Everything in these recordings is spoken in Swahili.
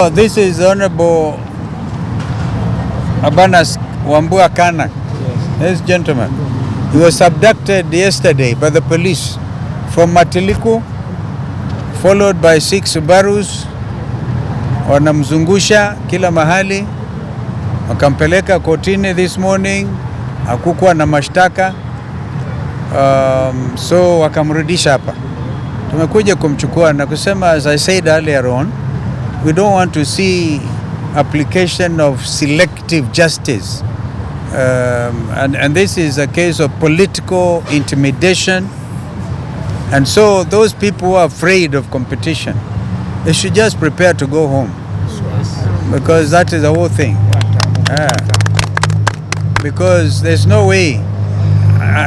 No, this is Honorable Abanas Wambua Kana. Yes, gentleman. He was abducted yesterday by the police from Matiliku, followed by 6 Subarus. Wanamzungusha kila mahali, wakampeleka kotini this morning, hakukuwa na mashtaka, so wakamrudisha hapa. Tumekuja kumchukua na kusema, as I said earlier on, we don't want to see application of selective justice, and this is a case of political intimidation, and so those people who are afraid of competition, they should just prepare to go home, because that is the whole thing. Because there's no way.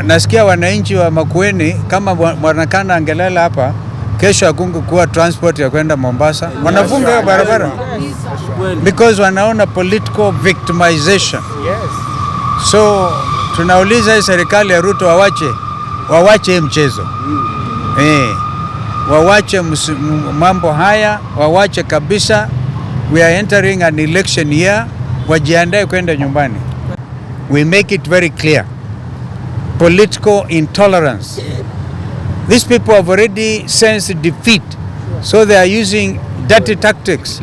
Nasikia wananchi wa Makueni kama Mwanakana angelala hapa, kesho hakungekuwa transport ya kwenda Mombasa. Wanafunga barabara because wanaona political victimization. So tunauliza serikali ya Ruto wawache mchezo. Wawache mambo haya, wawache kabisa. We are entering an election year, wajiandae kwenda nyumbani. We make it very clear. Political intolerance. These people have already sensed defeat, so they are using dirty tactics.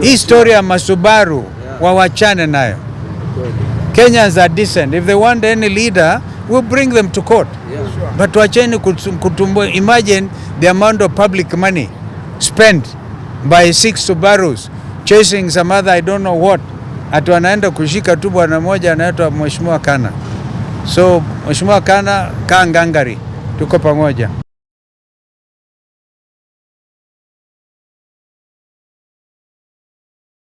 Hii story ya Masubaru wawachane nayo. Kenyans are decent. If they want any leader, we'll bring them to court. But wacheni kutumbo. Imagine the amount of public money spent by 6 Subarus chasing some other I don't know what. Ati wanaenda kushika tu bwana moja anaitwa Mheshimiwa Kana. So Mheshimiwa Kana, kaa ngangari, tuko pamoja.